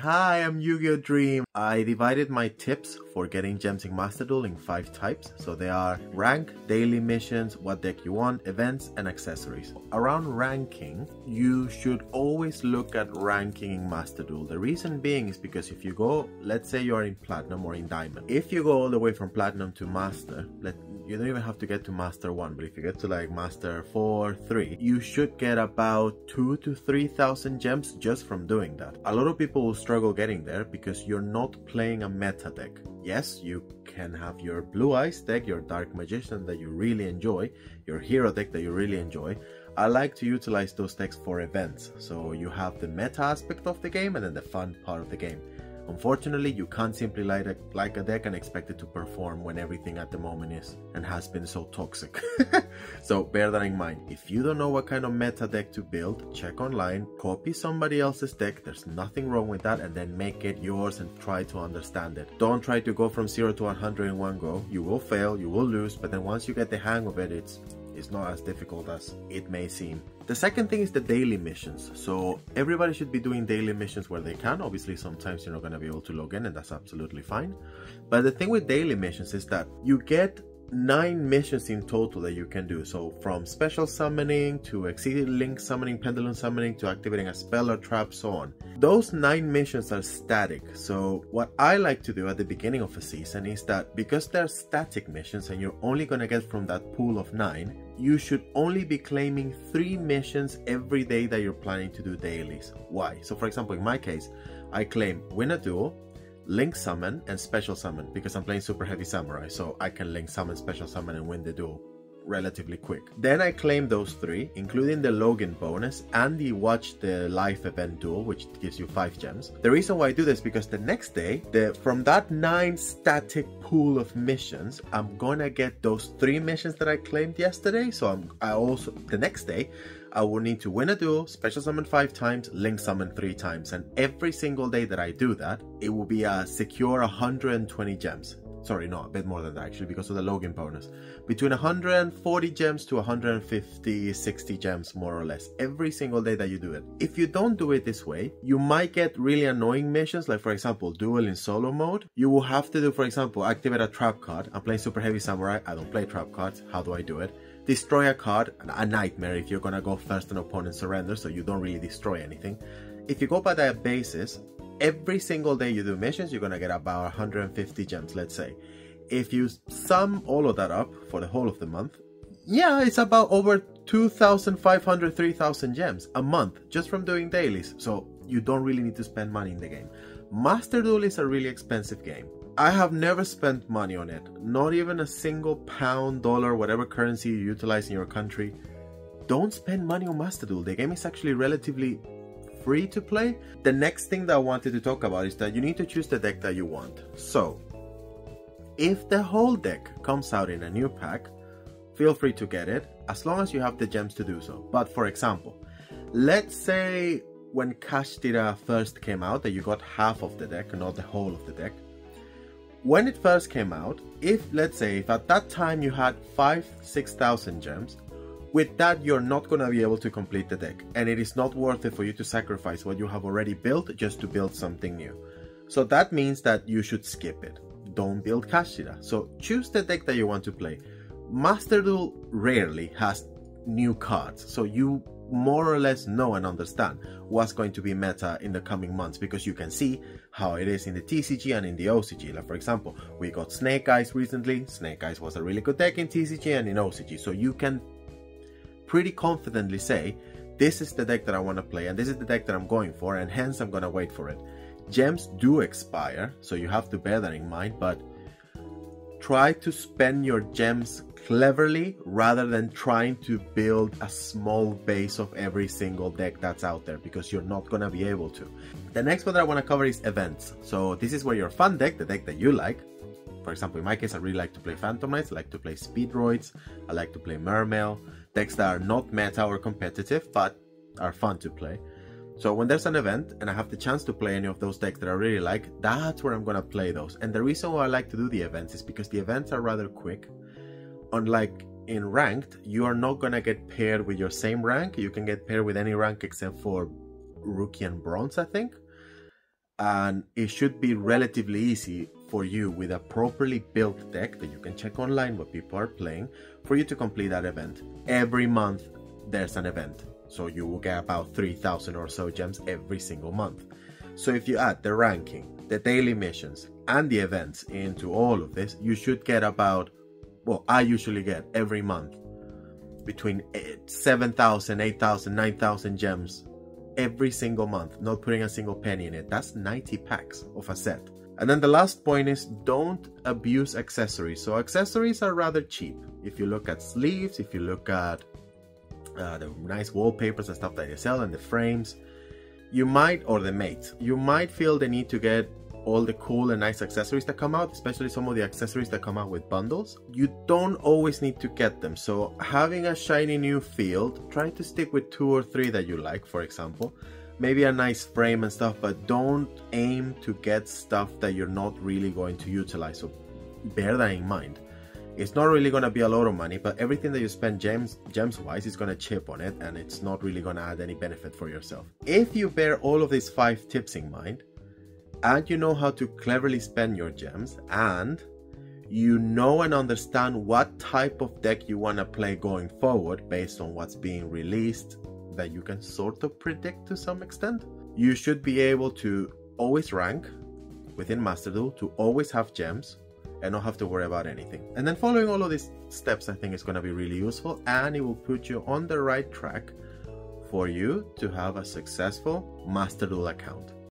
Hi, I'm Yu-Gi-Oh! Dream. I divided my tips for getting gems in Master Duel in 5 types. So they are rank, daily missions, what deck you want, events, and accessories. Around ranking, you should always look at ranking in Master Duel. The reason being is because if you go, let's say you're in Platinum or in Diamond. If you go all the way from Platinum to Master, you don't even have to get to Master 1, but if you get to like Master 4, 3, you should get about 2,000 to 3,000 gems just from doing that. A lot of people will struggle getting there because you're not playing a meta deck. Yes, you can have your Blue Eyes deck, your Dark Magician that you really enjoy, your Hero deck that you really enjoy. I like to utilize those decks for events, so you have the meta aspect of the game and then the fun part of the game. Unfortunately, you can't simply like a deck and expect it to perform when everything at the moment is and has been so toxic. So bear that in mind. If you don't know what kind of meta deck to build, check online, copy somebody else's deck, there's nothing wrong with that, and then make it yours and try to understand it. Don't try to go from 0 to 100 in one go. You will fail, you will lose, but then once you get the hang of it, it's not as difficult as it may seem. The second thing is the daily missions. So everybody should be doing daily missions where they can. Obviously, sometimes you're not going to be able to log in, and that's absolutely fine. But the thing with daily missions is that you get 9 missions in total that you can do. So from special summoning to exceeded link summoning, pendulum summoning, to activating a spell or trap, so on. Those 9 missions are static. So what I like to do at the beginning of a season is that because they're static missions and you're only going to get from that pool of 9, you should only be claiming 3 missions every day that you're planning to do dailies. Why? So for example, in my case, I claim win a duel, link summon, and special summon because I'm playing super heavy samurai, so I can link summon, special summon, and win the duel relatively quick. Then I claim those 3, including the login bonus and the watch the live event duel, which gives you 5 gems. The reason why I do this is because the next day, from that 9 static pool of missions, I'm gonna get those 3 missions that I claimed yesterday. So the next day I will need to win a duel, special summon 5 times, link summon 3 times, and every single day that I do that, it will be a secure 120 gems. Sorry, no, a bit more than that actually, because of the login bonus. Between 140 gems to 150, 60 gems more or less, every single day that you do it. If you don't do it this way, you might get really annoying missions, like for example, duel in solo mode. You will have to do, for example, activate a trap card. I'm playing super heavy samurai, I don't play trap cards. How do I do it? Destroy a card, a nightmare if you're gonna go first an opponent surrender, so you don't really destroy anything. If you go by that basis, every single day you do missions, you're gonna get about 150 gems, let's say. If you sum all of that up for the whole of the month, yeah, it's about over 2,500, 3,000 gems a month just from doing dailies. So you don't really need to spend money in the game. Master Duel is a really expensive game. I have never spent money on it, not even a single pound, dollar, whatever currency you utilize in your country. Don't spend money on Master Duel. The game is actually relatively free to play. The next thing that I wanted to talk about is that you need to choose the deck that you want. So if the whole deck comes out in a new pack, feel free to get it as long as you have the gems to do so. But for example, let's say when Kashtira first came out that you got half of the deck, not the whole of the deck. When it first came out, let's say if at that time you had 6,000 gems, with that, you're not going to be able to complete the deck, and it is not worth it for you to sacrifice what you have already built just to build something new. So that means that you should skip it. Don't build Kashtira. So choose the deck that you want to play. Master Duel rarely has new cards, so you more or less know and understand what's going to be meta in the coming months because you can see how it is in the TCG and in the OCG. Like for example, we got Snake Eyes recently. Snake Eyes was a really good deck in TCG and in OCG, so you can pretty confidently say this is the deck that I want to play and this is the deck that I'm going for, and hence I'm gonna wait for it. Gems do expire, so you have to bear that in mind, but try to spend your gems cleverly rather than trying to build a small base of every single deck that's out there, because you're not gonna be able to. The next one that I want to cover is events. So this is where your fun deck, the deck that you like. For example, in my case, I really like to play Phantom Knights, I like to play Speedroids, I like to play Mermail, decks that are not meta or competitive, but are fun to play. So when there's an event and I have the chance to play any of those decks that I really like, that's where I'm gonna play those. And the reason why I like to do the events is because the events are rather quick. Unlike in ranked, you are not gonna get paired with your same rank. You can get paired with any rank except for Rookie and Bronze, I think. and it should be relatively easy for you with a properly built deck that you can check online what people are playing for you to complete that event. Every month there's an event, so you will get about 3,000 or so gems every single month. So if you add the ranking, the daily missions, and the events into all of this, you should get about, well, I usually get every month between 7,000, 8,000, 9,000 gems every single month, not putting a single penny in it. That's 90 packs of a set. And then the last point is, don't abuse accessories. So accessories are rather cheap. If you look at sleeves, if you look at the nice wallpapers and stuff that they sell and the frames, you might, or the mates, you might feel the need to get all the cool and nice accessories that come out, especially some of the accessories that come out with bundles. You don't always need to get them. So having a shiny new field, try to stick with 2 or 3 that you like, for example. Maybe a nice frame and stuff, but don't aim to get stuff that you're not really going to utilize. So bear that in mind. It's not really going to be a lot of money, but everything that you spend gems wise is going to chip on it, and it's not really going to add any benefit for yourself. If you bear all of these 5 tips in mind, and you know how to cleverly spend your gems, and you know and understand what type of deck you want to play going forward based on what's being released, that you can sort of predict to some extent, you should be able to always rank within Master Duel, to always have gems, and not have to worry about anything. And then following all of these steps, I think is going to be really useful, and it will put you on the right track for you to have a successful Master Duel account.